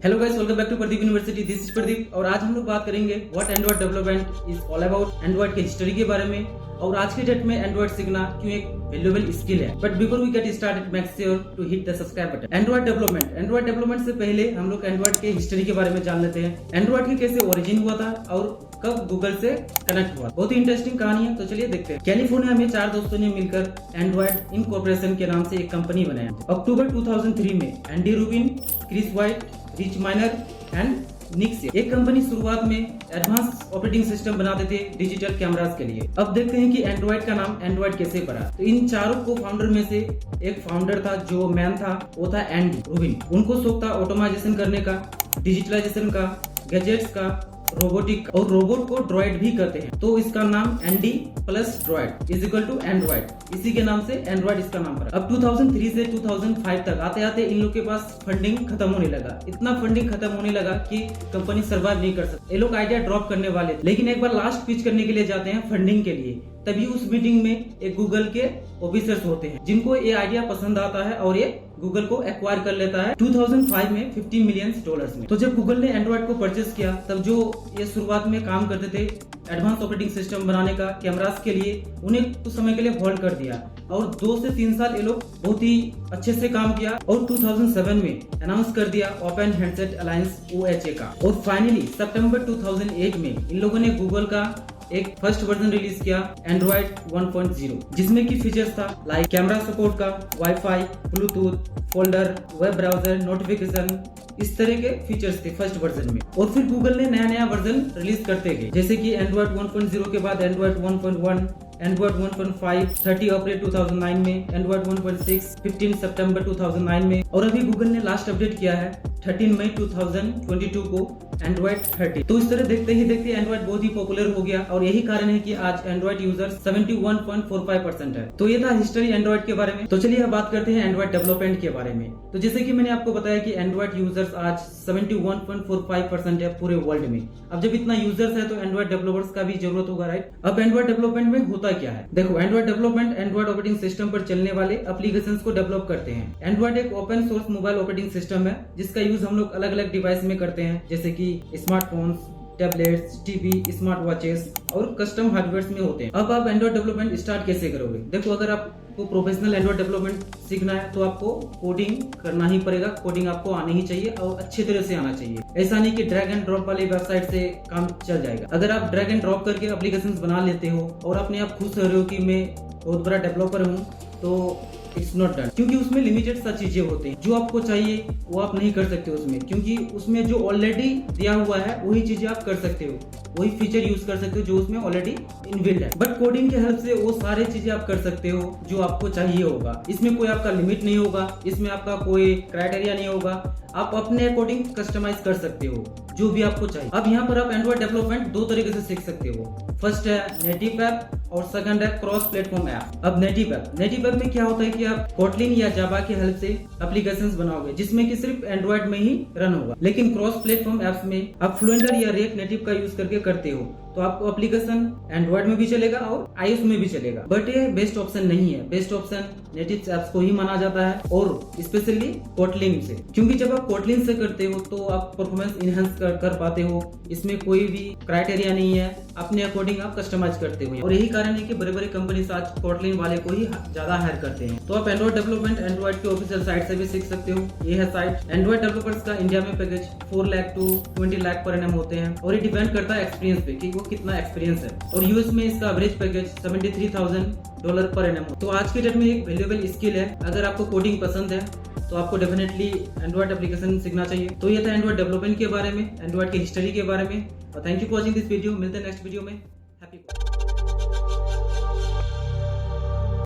Hello guys, welcome back to Pradeep university. This is Pradeep और आज हम लोग बात करेंगे what android development is all about, android के हिस्ट्री के बारे में और आज के डेट में एंड्रॉइड सीखना क्यों एक वैल्यूएबल स्किल है। But before we get started, make sure to hit the subscribe button. Android development से पहले हम लोग एंड्रॉइड के हिस्ट्री के बारे में जान लेते हैं। एंड्रॉइड की कैसे ओरिजिन हुआ था और कब गूगल से कनेक्ट हुआ। बहुत ही इंटरेस्टिंग कहानी है, तो चलिए देखते हैं। कैलिफोर्निया में 4 दोस्तों ने मिलकर एंड्रॉइड इनकॉर्पोरेशन के नाम से एक कंपनी बनाया। अक्टूबर 2003 में Andy Rubin, Chris White, Rich Miner and Nick से एक कंपनी शुरुआत में एडवांस ऑपरेटिंग सिस्टम बनाते थे डिजिटल कैमरास के लिए। अब देखते हैं कि एंड्रॉइड का नाम एंड्रॉइड कैसे पड़ा। तो इन चारों को फाउंडर में से एक फाउंडर था, जो मैन था, वो था एंडी रूबिन। उनको शौक था ऑटोमाइजेशन करने का, डिजिटलाइजेशन का, गैजेट्स का, रोबोटिक, और रोबोट को ड्रॉइड भी कहते हैं। तो इसका नाम Andy plus droid is equal to Android, इसी के नाम से एंड्रॉइड इसका नाम पड़ा। अब 2003 से 2005 तक आते आते इन लोग के पास फंडिंग खत्म होने लगा। इतना फंडिंग खत्म होने लगा कि कंपनी सर्वाइव नहीं कर सकती। ये लोग आइडिया ड्रॉप करने वाले थे, लेकिन एक बार लास्ट पिच करने के लिए जाते हैं फंडिंग के लिए। तभी उस मीटिंग में एक गूगल के ऑफिसर्स होते हैं, जिनको ये आइडिया पसंद आता है और ये गूगल को एक्वायर कर लेता है 2005 में $50 मिलियन में। तो जब गूगल ने एंड्रॉइड को परचेस किया, तब जो ये शुरुआत में काम करते थे एडवांस ऑपरेटिंग सिस्टम बनाने का कैमरास के लिए, उन्हें कुछ समय के लिए होल्ड कर दिया और 2 से 3 साल ये लोग बहुत ही अच्छे से काम किया और 2007 में अनाउंस कर दिया ओपन हैंडसेट अलायंस OHA का। और फाइनली सितंबर 2008 में इन लोगों ने गूगल का एक फर्स्ट वर्जन रिलीज किया एंड्रॉइड 1.0, जिसमें की फीचर्स था लाइक कैमरा सपोर्ट का, wifi, Bluetooth, folder, web browser, notification, इस तरह के फीचर्स थे फर्स्ट वर्जन में। और फिर गूगल ने नया वर्जन रिलीज करते गए, जैसे कि एंड्रॉइड 1.0 के बाद एंड्रॉइड 1.1, एंड्रॉइड 1.5 30 अप्रैल 2009 में, एंड्रॉइड 1.6 15 सितंबर 2009 में, और अभी गूगल ने लास्ट अपडेट किया है 13 मई 2022 को एंड्रॉइड 30। तो इस तरह देखते ही देखते एंड्रॉइड बहुत ही पॉपुलर हो गया और यही कारण है कि आज एंड्रॉइड यूजर 71.45% है। तो ये था हिस्ट्री एंड्रॉइड के बारे में। तो चलिए अब बात करते हैं एंड्रॉइड डेवलपमेंट के बारे में। तो जैसे कि मैंने आपको बताया कि एंड्रॉइड यूजर्स आज 71.45% है पूरे वर्ल्ड में। अब जब इतना यूजर्स है तो एंड्रॉइड डेवलपर्स का भी जरूरत होगा, राइट। अब एंड्रॉइड डेवलपमेंट में होता क्या है, देखो। Android development Android operating system पर चलने वाले एप्लीकेशंस को डेवलप करते हैं। एंड्रॉइड एक open source mobile operating system है, जिसका यूज हम लोग अलग अलग डिवाइस में करते हैं, जैसे कि smartphones, tablets, TV, smart watches और कस्टम हार्डवेयर में होते हैं। अब आप एंड्रॉइड डेवलपमेंट स्टार्ट कैसे करोगे? देखो, अगर आपको प्रोफेशनल एंड्रॉइड डेवलपमेंट सीखना है तो आपको कोडिंग करना ही पड़ेगा। कोडिंग आपको आनी ही चाहिए और अच्छी तरह से आना चाहिए। ऐसा नहीं कि ड्रैग एंड ड्रॉप वाली वेबसाइट से काम चल जाएगा। अगर आप ड्रैग एंड ड्रॉप करके एप्लीकेशंस बना लेते हो और अपने आप खुश हो रहे हो कि मैं बहुत बड़ा डेवलपर हूँ, तो इट्स नॉट डन, क्योंकि उसमें लिमिटेड सा चीजें होती हैं। जो आपको चाहिए वो आप नहीं कर सकते उसमें, क्योंकि उसमें जो ऑलरेडी दिया हुआ है वही चीजें आप कर सकते हो, वही फीचर यूज कर सकते हो जो उसमें ऑलरेडी इनबिल्ट है। बट कोडिंग के हेल्प से वो सारे चीजें आप कर सकते हो जो आपको चाहिए होगा। इसमें कोई आपका लिमिट नहीं होगा, इसमें आपका कोई क्राइटेरिया नहीं होगा। आप अपने अकॉर्डिंग कस्टमाइज कर सकते हो जो भी आपको चाहिए। अब यहाँ पर आप एंड्रॉइड डेवलपमेंट 2 तरीके से सीख सकते हो। फर्स्ट है नेटिव ऐप और सेकंड है क्रॉस प्लेटफॉर्म ऐप। अब नेटिव ऐप में क्या होता है कि आप कोटलिन या जावा की हेल्प से एप्लीकेशंस बनाओगे, जिसमें कि सिर्फ एंड्रॉइड में ही रन होगा। लेकिन क्रॉस प्लेटफॉर्म ऐप्स में आप फ्लुएंटर या रिएक्ट नेटिव का यूज करके करते हो, तो आपको एप्लीकेशन एंड्रॉइड में भी चलेगा और iOS में भी चलेगा। बट ये बेस्ट ऑप्शन नहीं है। बेस्ट ऑप्शन नेटिव ऐप्स को ही माना जाता है, और स्पेशली कोटलिन से, क्योंकि जब आप कोटलिन से करते हो तो आप परफॉर्मेंस इनहेंस कर पाते हो। इसमें कोई भी क्राइटेरिया नहीं है, अपने अकॉर्डिंग आप कस्टमाइज करते हो। और यही कारण है कि बड़े बड़े कंपनीज आज कोटलिन वाले को ही ज्यादा हायर करते हैं। तो आप एंड्रॉइड डेवलपमेंट एंड्रॉइड के ऑफिशियल साइट से भी सीख सकते हो। ये है साइट। एंड्रॉइड डेवलपर्स का इंडिया में package 4 lakh to 20 lakh per annum होते हैं, और ये डिपेंड करता है एक्सपीरियंस पे कि वो कितना एक्सपीरियंस है। और यूएस में इसका एवरेज पैकेज $73,000 पर एनम। तो आज के डेट में एक वैल्यूएबल स्किल है। अगर आपको कोडिंग पसंद है तो आपको डेफिनेटली एंड्रॉइड एप्लीकेशन सीखना चाहिए। तो ये था एंड्रॉइड डेवलपमेंट के बारे में, एंड्रॉइड की हिस्ट्री के बारे में। और thank you for watching this video. मिलते हैं नेक्स्ट वीडियो में। हैप्पी